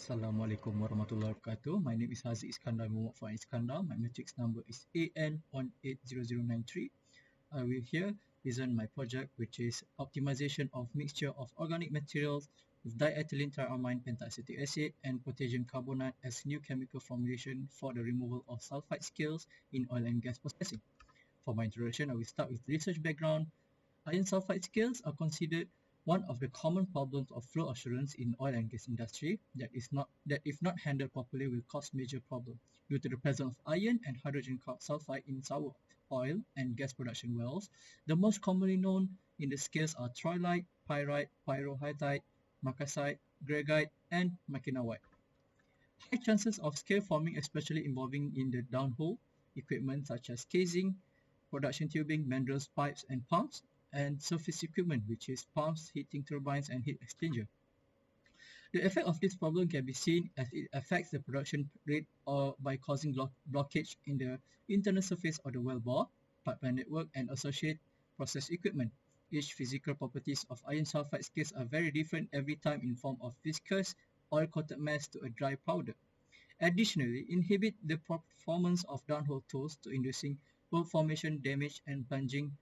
Assalamualaikum warahmatullahi wabarakatuh. My name is Haziq Iskandar Muhammad Faiz Iskandar. My matrix number is AN180093. I will here present my project, which is optimization of mixture of organic materials with diethylene triamine pentacetic acid and potassium carbonate as new chemical formulation for the removal of sulfide scales in oil and gas processing. For my introduction, I will start with research background. Iron sulfide scales are considered one of the common problems of flow assurance in oil and gas industry that if not handled properly will cause major problems due to the presence of iron and hydrogen sulfide in sour oil and gas production wells. The most commonly known in the scales are troilite, pyrite, pyrohydrite, marcasite, greigite, and makinawite. High chances of scale forming, especially involving in the downhole equipment such as casing, production tubing, mandrels, pipes, and pumps, and surface equipment, which is pumps, heating turbines, and heat exchanger. The effect of this problem can be seen as it affects the production rate or by causing blockage in the internal surface of the wellbore, pipeline network, and associated process equipment. Each physical properties of iron sulfide scales are very different every time in form of viscous, oil-coated mass to a dry powder. Additionally, inhibit the performance of downhole tools to inducing well formation, damage, and plunging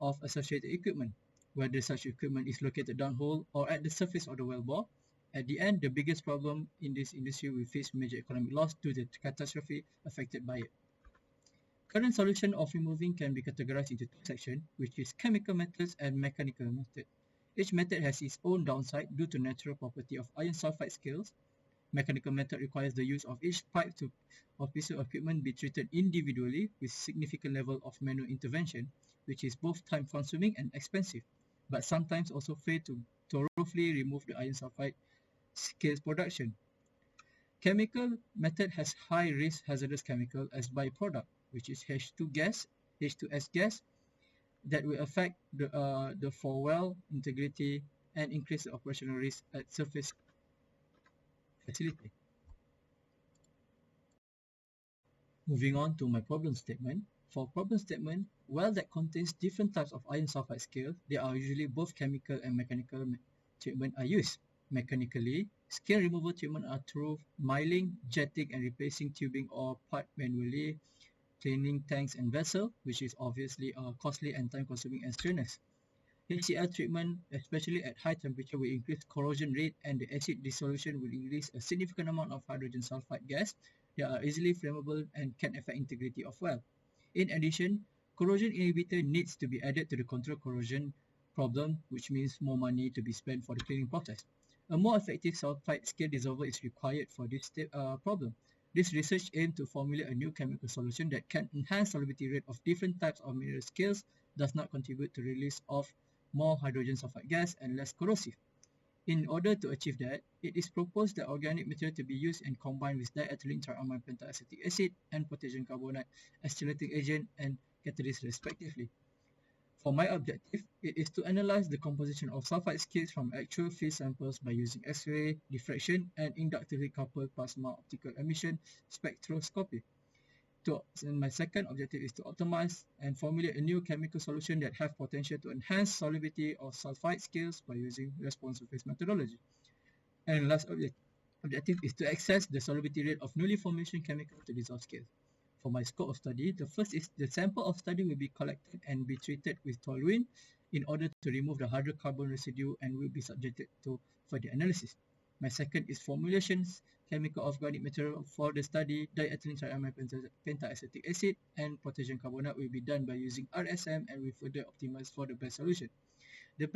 of associated equipment, whether such equipment is located downhole or at the surface of the wellbore. At the end, the biggest problem in this industry will face major economic loss due to the catastrophe affected by it. Current solution of removing can be categorized into two sections, which is chemical methods and mechanical method. Each method has its own downside due to natural property of iron sulfide scales. Mechanical method requires the use of each pipe or piece of equipment be treated individually with significant level of manual intervention, which is both time-consuming and expensive, but sometimes also fail to thoroughly remove the iron sulfide scales production. Chemical method has high-risk hazardous chemical as byproduct, which is H2 gas, H2S gas, that will affect the four-well integrity and increase the operational risk at surface facility. Moving on to my problem statement. For problem statement, well that contains different types of iron sulfide scale, there are usually both chemical and mechanical treatment are used. Mechanically, scale removal treatment are through milling, jetting, and replacing tubing or part manually, cleaning tanks and vessel, which is obviously costly and time-consuming and strenuous. HCl treatment, especially at high temperature, will increase corrosion rate and the acid dissolution will release a significant amount of hydrogen sulfide gas. They are easily flammable and can affect integrity of well. In addition, corrosion inhibitor needs to be added to the control corrosion problem, which means more money to be spent for the cleaning process. A more effective sulfide scale dissolver is required for this problem. This research aims to formulate a new chemical solution that can enhance solubility rate of different types of mineral scales, does not contribute to release of more hydrogen sulfide gas and less corrosive. In order to achieve that, it is proposed that organic material to be used and combined with diethylene triamine pentacetic acid and potassium carbonate as chelating agent and catalyst respectively. For my objective, it is to analyze the composition of sulfide scales from actual field samples by using X-ray, diffraction, and inductively coupled plasma optical emission spectroscopy. And my second objective is to optimize and formulate a new chemical solution that have potential to enhance solubility of sulfide scales by using response-based methodology. And last objective is to access the solubility rate of newly formation chemical to dissolve scales. For my scope of study, the first is the sample of study will be collected and be treated with toluene in order to remove the hydrocarbon residue and will be subjected to further analysis. My second is formulations, chemical organic material for the study, diethylene triamine pentacetic acid and potassium carbonate will be done by using RSM and will further optimize for the best solution. The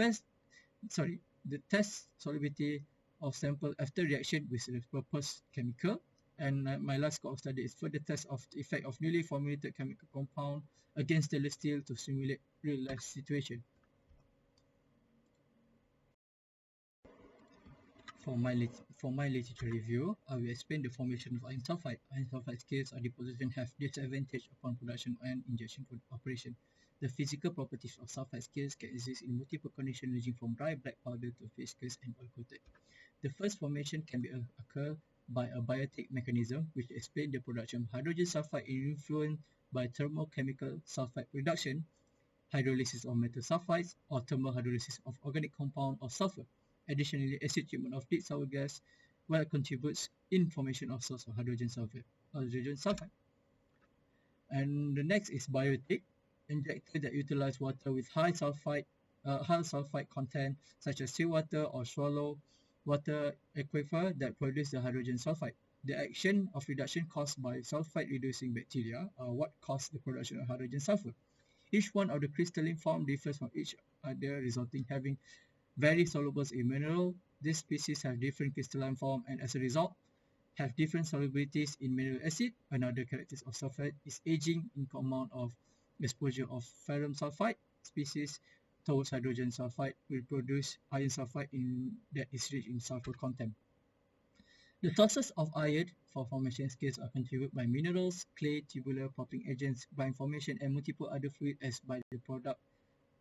test solubility of sample after reaction with the proposed chemical. And my last scope of study is further test of the effect of newly formulated chemical compound against stainless steel to simulate real-life situation. For my literature review, I will explain the formation of iron sulfide. Iron sulfide scales are deposited and have disadvantage upon production and injection operation. The physical properties of sulfide scales can exist in multiple conditions ranging from dry black powder to viscous and oil-coated. The first formation can occur by a biotic mechanism, which explains the production of hydrogen sulfide influenced by thermochemical sulfide reduction, hydrolysis of metal sulfides, or thermal hydrolysis of organic compound or sulfur. Additionally, acid treatment of deep sour gas while contributes in formation of source of hydrogen sulfide. Hydrogen sulfide. And the next is biotic, injector that utilize water with high sulfide content, such as seawater or shallow water aquifer that produce the hydrogen sulfide. The action of reduction caused by sulfide reducing bacteria are what cause the production of hydrogen sulfur. Each one of the crystalline form differs from each other, resulting having very soluble in mineral. These species have different crystalline form and as a result have different solubilities in mineral acid. Another characteristic of sulfide is aging in amount of exposure of ferrum sulfide species towards hydrogen sulfide will produce iron sulfide that is rich in sulfur content. The sources of iron for formation scales are contributed by minerals, clay, tubular popping agents, brine formation, and multiple other fluids as by the product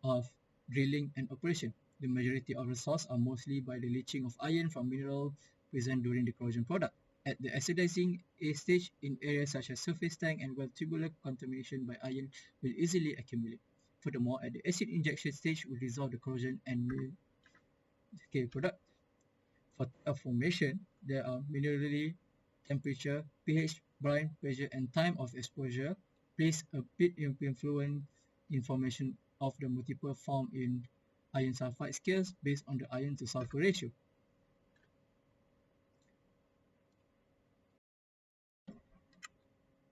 of drilling and operation. The majority of the source are mostly by the leaching of iron from mineral present during the corrosion product. At the acidizing stage in areas such as surface tank and well tubular contamination by iron will easily accumulate. Furthermore, at the acid injection stage will dissolve the corrosion and will scale product. For formation, there are minerally temperature, pH, brine pressure, and time of exposure plays a big influence in formation of the multiple form in iron sulfide scales based on the iron to sulfur ratio.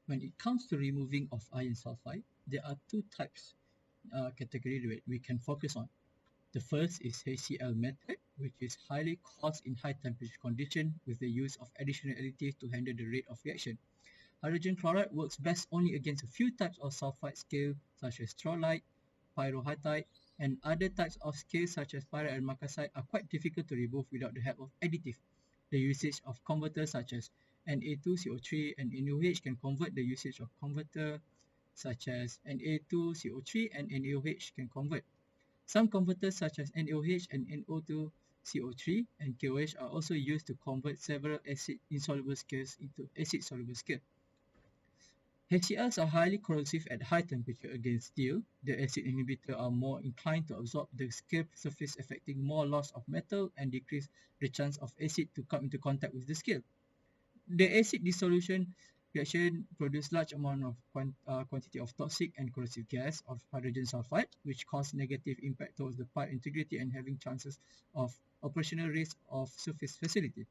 When it comes to removing of iron sulfide, there are two types category that we can focus on. The first is HCl method, which is highly cost in high temperature condition with the use of additional additives to handle the rate of reaction. Hydrogen chloride works best only against a few types of sulfide scale such as strolite, pyrohatite, and other types of scales such as pyrite and marcasite are quite difficult to remove without the help of additive. The usage of converters such as Na2CO3 and NaOH can convert the usage of converter such as Na2CO3 and NaOH can convert. Some converters such as NaOH and NO2CO3 and KOH are also used to convert several acid insoluble scales into acid soluble scale. HCls are highly corrosive at high temperature against steel. The acid inhibitor are more inclined to absorb the scale surface, affecting more loss of metal and decrease the chance of acid to come into contact with the scale. The acid dissolution reaction produce large amount of quantity of toxic and corrosive gas of hydrogen sulfide, which cause negative impact towards the pipe integrity and having chances of operational risk of surface facility.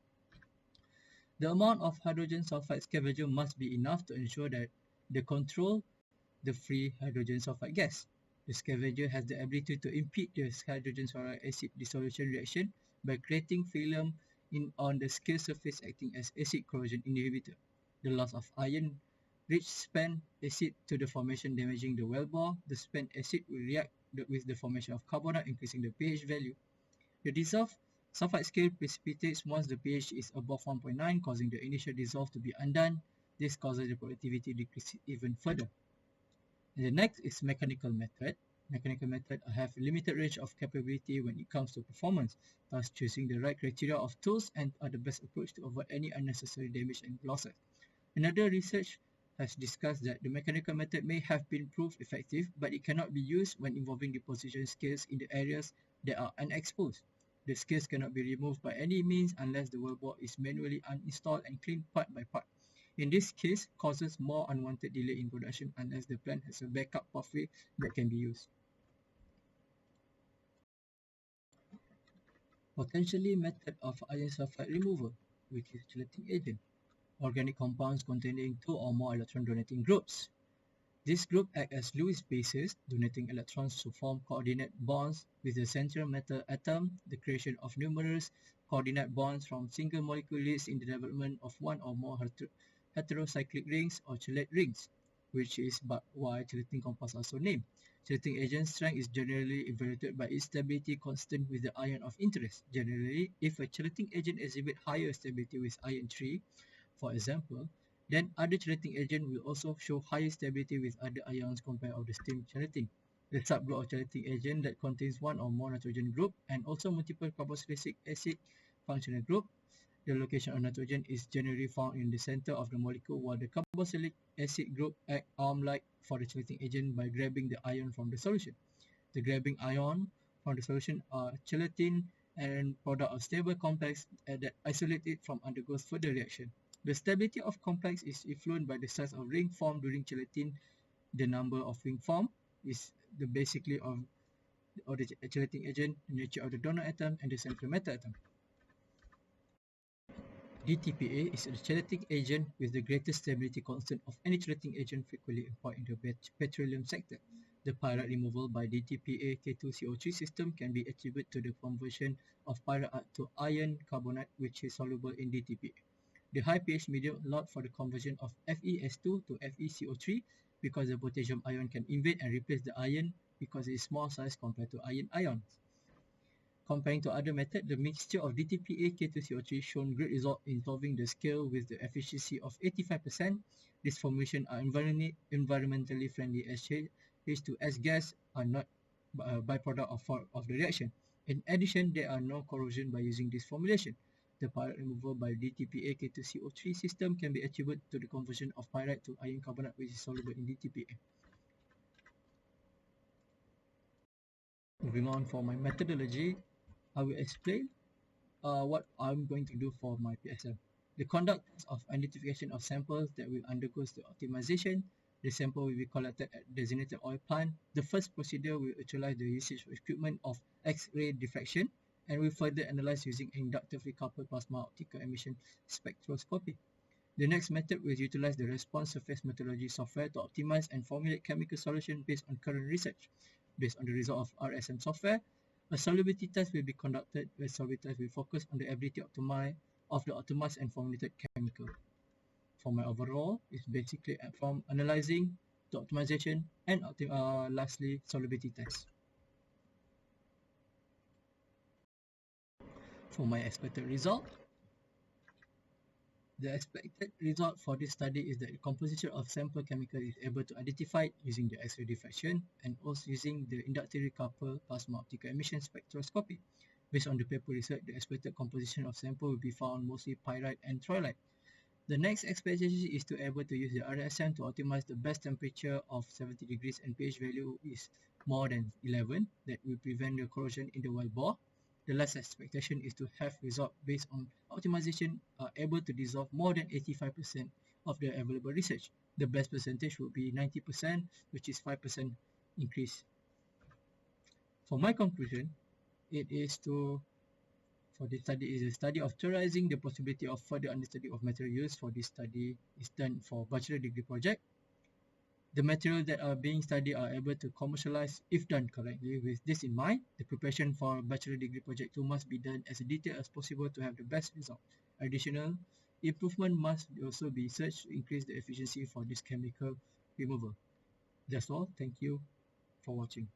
The amount of hydrogen sulfide scavenger must be enough to ensure that they control the free hydrogen sulfide gas. The scavenger has the ability to impede the hydrogen sulfide acid dissolution reaction by creating film on the scale surface acting as acid corrosion inhibitor. The loss of iron-rich spent acid to the formation damaging the wellbore. The spent acid will react with the formation of carbonate, increasing the pH value. The dissolved sulfide scale precipitates once the pH is above 1.9, causing the initial dissolve to be undone. This causes the productivity decrease even further. And the next is mechanical method. Mechanical method have limited range of capability when it comes to performance, thus choosing the right criteria of tools and are the best approach to avoid any unnecessary damage and losses. Another research has discussed that the mechanical method may have been proved effective, but it cannot be used when involving deposition scales in the areas that are unexposed. The scales cannot be removed by any means unless the wellbore is manually uninstalled and cleaned part by part. In this case, causes more unwanted delay in production unless the plant has a backup pathway that can be used. Potentially method of iron sulfide removal, which is chelating agent. Organic compounds containing two or more electron donating groups. This group act as Lewis bases, donating electrons to form coordinate bonds with the central metal atom. The creation of numerous coordinate bonds from single molecule leads in the development of one or more heterocyclic rings or chelate rings, which is why chelating compounds are so named. Chelating agent strength is generally evaluated by its stability constant with the ion of interest. Generally, if a chelating agent exhibits higher stability with ion 3, for example, then other chelating agent will also show higher stability with other ions compared of the same chelating. The subgroup of chelating agent that contains one or more nitrogen group and also multiple carboxylic acid functional group. The location of nitrogen is generally found in the center of the molecule, while the carboxylic acid group act arm-like for the chelating agent by grabbing the ion from the solution. The grabbing ion from the solution are chelatin and product of stable complex that isolate it from undergoes further reaction. The stability of complex is influenced by the size of ring formed during gelatin. The number of ring formed is the basically of the gelatin agent, the nature of the donor atom, and the central metal atom. DTPA is a gelatin agent with the greatest stability constant of any gelatin agent frequently employed in the petroleum sector. The pyrite removal by DTPA K2CO3 system can be attributed to the conversion of pyrite to iron carbonate, which is soluble in DTPA. The high pH medium allowed for the conversion of FeS2 to FeCO3 because the potassium ion can invade and replace the iron because it is small size compared to iron ions. Comparing to other methods, the mixture of DTPA K2CO3 shown great result in solving the scale with the efficiency of 85%. These formulations are environmentally friendly as H2S gas are not a byproduct of the reaction. In addition, there are no corrosion by using this formulation. The pyrite removal by DTPA K2CO3 system can be attributed to the conversion of pyrite to iron carbonate, which is soluble in DTPA. Moving on for my methodology, I will explain what I'm going to do for my PSM. The conduct of identification of samples that will undergo the optimization. The sample will be collected at designated oil plant. The first procedure will utilize the usage of equipment of X-ray diffraction and will further analyze using inductively coupled plasma optical emission spectroscopy. The next method will utilize the response surface methodology software to optimize and formulate chemical solution based on current research. Based on the result of RSM software, a solubility test will be conducted where solubility test will focus on the ability of the optimized and formulated chemical. For my overall, it's basically from analyzing to optimization and lastly solubility test. For my expected result, the expected result for this study is that the composition of sample chemical is able to identify using the X-ray diffraction and also using the inductively coupled plasma optical emission spectroscopy. Based on the paper research, the expected composition of sample will be found mostly pyrite and troilite. The next expectation is to able to use the RSM to optimize the best temperature of 70 degrees and pH value is more than 11 that will prevent the corrosion in the wild boar. The last expectation is to have result based on optimization are able to dissolve more than 85% of the available research. The best percentage would be 90%, which is 5% increase. For my conclusion, it is to for this study is a study of theorizing the possibility of further understanding of material use. For this study is done for bachelor degree project. The materials that are being studied are able to commercialize if done correctly. With this in mind, the preparation for bachelor degree project 2 must be done as detailed as possible to have the best result. Additional improvement must also be searched to increase the efficiency for this chemical removal. That's all. Thank you for watching.